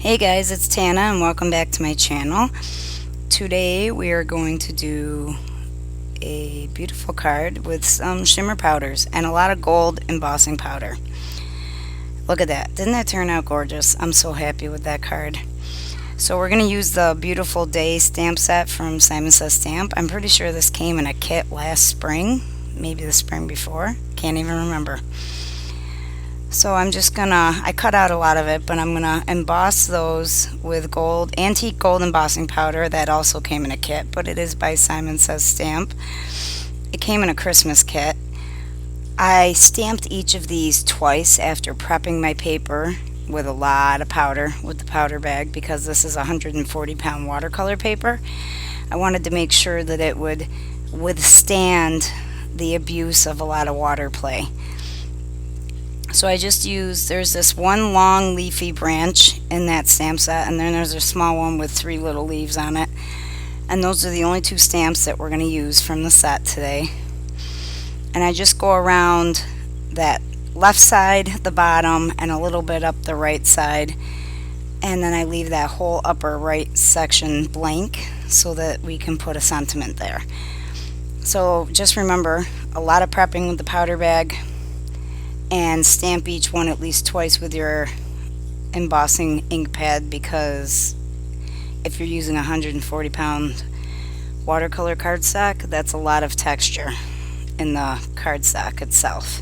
Hey guys, it's Tana and welcome back to my channel. Today we are going to do a beautiful card with some shimmer powders and a lot of gold embossing powder. Look at that. Didn't that turn out gorgeous? I'm so happy with that card. So we're going to use the Beautiful Day stamp set from Simon Says Stamp. I'm pretty sure this came in a kit last spring, maybe the spring before. Can't even remember. So I cut out a lot of it, but I'm gonna emboss those with antique gold embossing powder that also came in a kit, but it is by Simon Says Stamp. It came in a Christmas kit. I stamped each of these twice after prepping my paper with a lot of powder with the powder bag because this is 140-pound watercolor paper. I wanted to make sure that it would withstand the abuse of a lot of water play. So I just there's this one long leafy branch in that stamp set, and then there's a small one with 3 little leaves on it. And those are the only 2 stamps that we're going to use from the set today. And I just go around that left side, the bottom, and a little bit up the right side. And then I leave that whole upper right section blank so that we can put a sentiment there. So just remember, a lot of prepping with the powder bag, and stamp each one at least twice with your embossing ink pad, because if you're using a 140-pound watercolor cardstock, that's a lot of texture in the cardstock itself.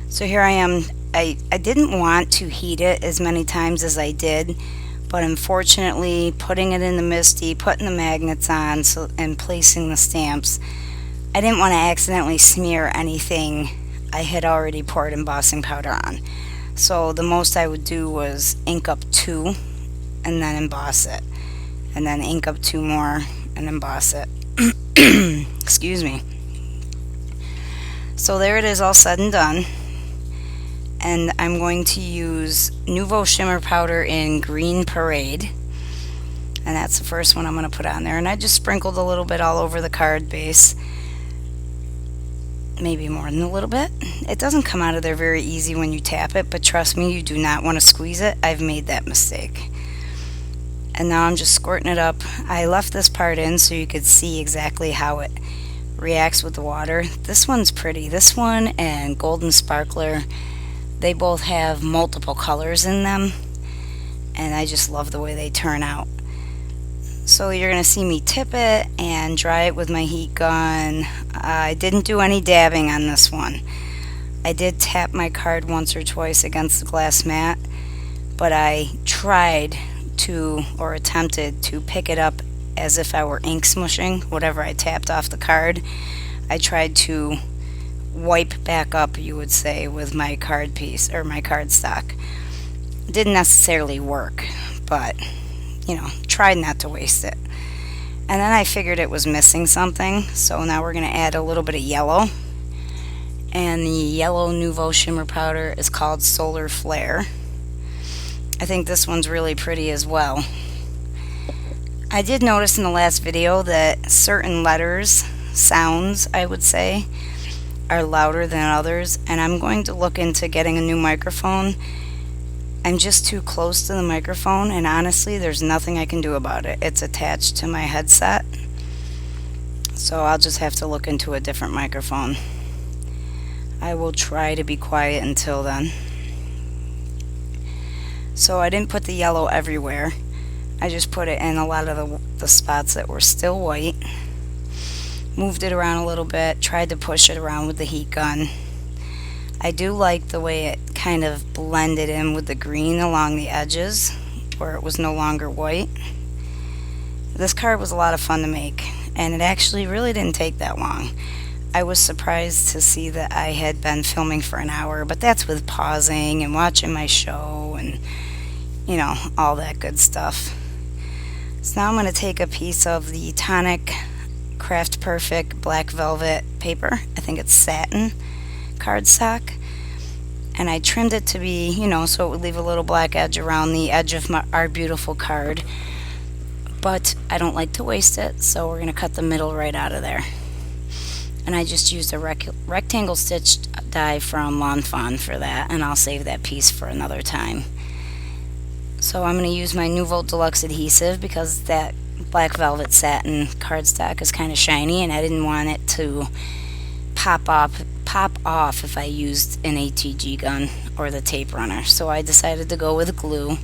So here I am. I didn't want to heat it as many times as I did, but unfortunately putting it in the MISTI, putting the magnets on, and placing the stamps, I didn't want to accidentally smear anything I had already poured embossing powder on. So the most I would do was ink up 2 and then emboss it. And then ink up 2 more and emboss it. Excuse me. So there it is, all said and done. And I'm going to use Nouveau Shimmer Powder in Green Parade. And that's the first one I'm going to put on there. And I just sprinkled a little bit all over the card base. Maybe more than a little bit. It doesn't come out of there very easy when you tap it, but trust me, you do not want to squeeze it. I've made that mistake. And now I'm just squirting it up. I left this part in so you could see exactly how it reacts with the water. This one's pretty. This one and Golden Sparkler, they both have multiple colors in them, and I just love the way they turn out. So you're going to see me tip it and dry it with my heat gun. I didn't do any dabbing on this one. I did tap my card once or twice against the glass mat, but I tried to, or attempted to, pick it up as if I were ink smushing whatever I tapped off the card. I tried to wipe back up, you would say, with my card piece or my cardstock. It didn't necessarily work, but tried not to waste it. And then I figured it was missing something, so now we're going to add a little bit of yellow. And the yellow Nouveau Shimmer Powder is called Solar Flare. I think this one's really pretty as well. I did notice in the last video that certain letters, sounds I would say, are louder than others, and I'm going to look into getting a new microphone. I'm just too close to the microphone, and honestly, there's nothing I can do about it. It's attached to my headset, so I'll just have to look into a different microphone. I will try to be quiet until then. So I didn't put the yellow everywhere. I just put it in a lot of the spots that were still white. Moved it around a little bit, tried to push it around with the heat gun. I do like the way it kind of blended in with the green along the edges where it was no longer white. This card was a lot of fun to make, and it actually really didn't take that long. I was surprised to see that I had been filming for an hour, but that's with pausing and watching my show and all that good stuff. So now I'm going to take a piece of the Tonic Craft Perfect Black Velvet paper. I think it's satin cardstock, and I trimmed it to be, so it would leave a little black edge around the edge of our beautiful card, but I don't like to waste it, so we're going to cut the middle right out of there. And I just used a rectangle stitch die from Lawn Fawn for that, and I'll save that piece for another time. So I'm going to use my Nouveau Deluxe adhesive because that black velvet satin cardstock is kind of shiny, and I didn't want it to pop off if I used an ATG gun or the tape runner. So I decided to go with glue.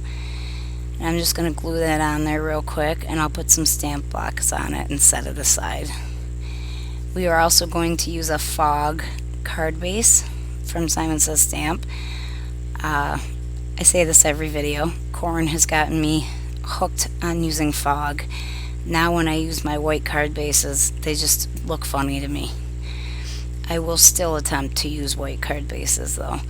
And I'm just going to glue that on there real quick, and I'll put some stamp blocks on it and set it aside. We are also going to use a fog card base from Simon Says Stamp. I say this every video. Corn has gotten me hooked on using fog. Now when I use my white card bases, they just look funny to me. I will still attempt to use white card bases though.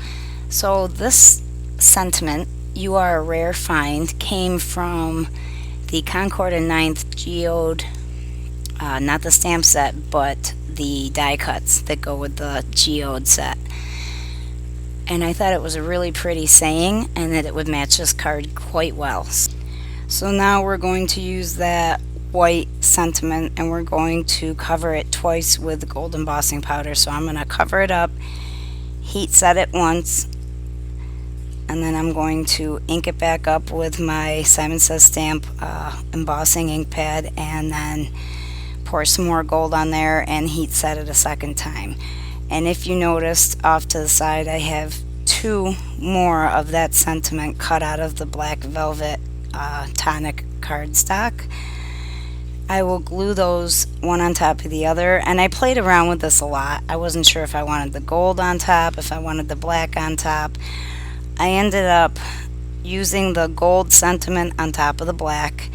So this sentiment, "You are a rare find," came from the Concord and 9th geode, not the stamp set, but the die cuts that go with the geode set. And I thought it was a really pretty saying and that it would match this card quite well. So now we're going to use that white sentiment and we're going to cover it twice with gold embossing powder. So I'm going to cover it up, heat set it once, and then I'm going to ink it back up with my Simon Says Stamp embossing ink pad, and then pour some more gold on there and heat set it a second time. And if you noticed off to the side, I have 2 more of that sentiment cut out of the black velvet tonic cardstock. I will glue those one on top of the other, and I played around with this a lot. I wasn't sure if I wanted the gold on top, if I wanted the black on top. I ended up using the gold sentiment on top of the black,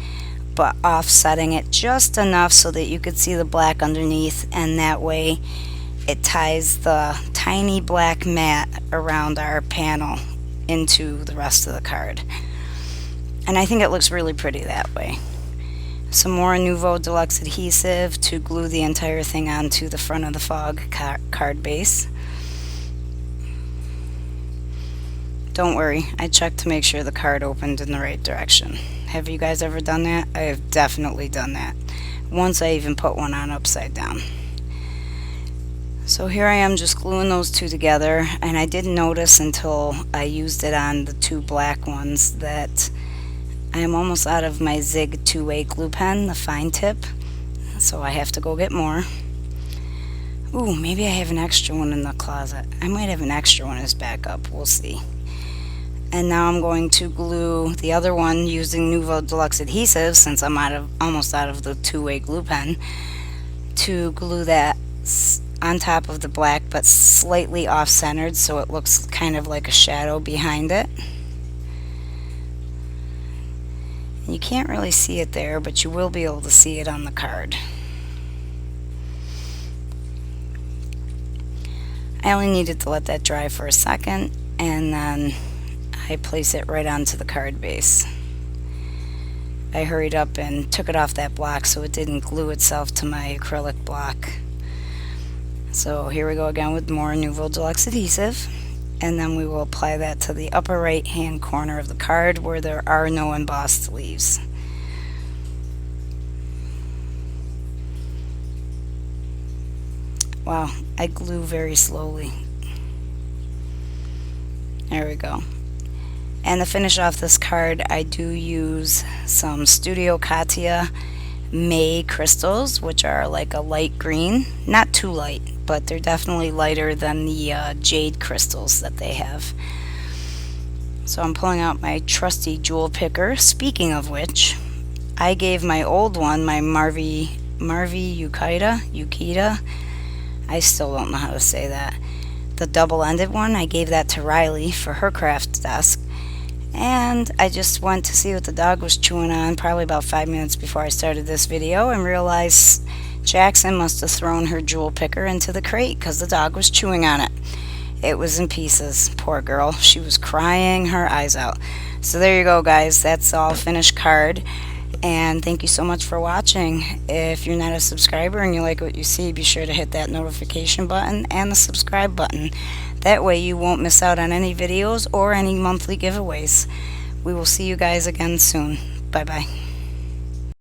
but offsetting it just enough so that you could see the black underneath, and that way it ties the tiny black mat around our panel into the rest of the card. And I think it looks really pretty that way. Some more Nouveau Deluxe adhesive to glue the entire thing onto the front of the fog card base. Don't worry, I checked to make sure the card opened in the right direction. Have you guys ever done that? I have definitely done that. Once I even put one on upside down. So here I am just gluing those 2 together, and I didn't notice until I used it on the 2 black ones that I am almost out of my Zig 2A glue pen, the fine tip, so I have to go get more. Ooh, maybe I have an extra one in the closet. I might have an extra one as backup, we'll see. And now I'm going to glue the other one using Nouveau Deluxe adhesive, since I'm almost out of the 2-way glue pen, to glue that on top of the black but slightly off-centered so it looks kind of like a shadow behind it. You can't really see it there, but you will be able to see it on the card. I only needed to let that dry for a second, and then I place it right onto the card base. I hurried up and took it off that block so it didn't glue itself to my acrylic block. So here we go again with more Nouveau Deluxe adhesive, and then we will apply that to the upper right hand corner of the card where there are no embossed leaves. Wow, I glue very slowly. There we go. And to finish off this card, I do use some Studio Katia May crystals, which are like a light green. Not too light, but they're definitely lighter than the jade crystals that they have. So I'm pulling out my trusty jewel picker. Speaking of which, I gave my old one, my Marvi Yukita. I still don't know how to say that. The double-ended one, I gave that to Riley for her craft desk. And I just went to see what the dog was chewing on probably about 5 minutes before I started this video, and realized Jackson must have thrown her jewel picker into the crate because the dog was chewing on it. It was in pieces. Poor girl. She was crying her eyes out. So there you go, guys. That's all finished card. And thank you so much for watching. If you're not a subscriber and you like what you see, be sure to hit that notification button and the subscribe button. That way you won't miss out on any videos or any monthly giveaways. We will see you guys again soon. Bye bye.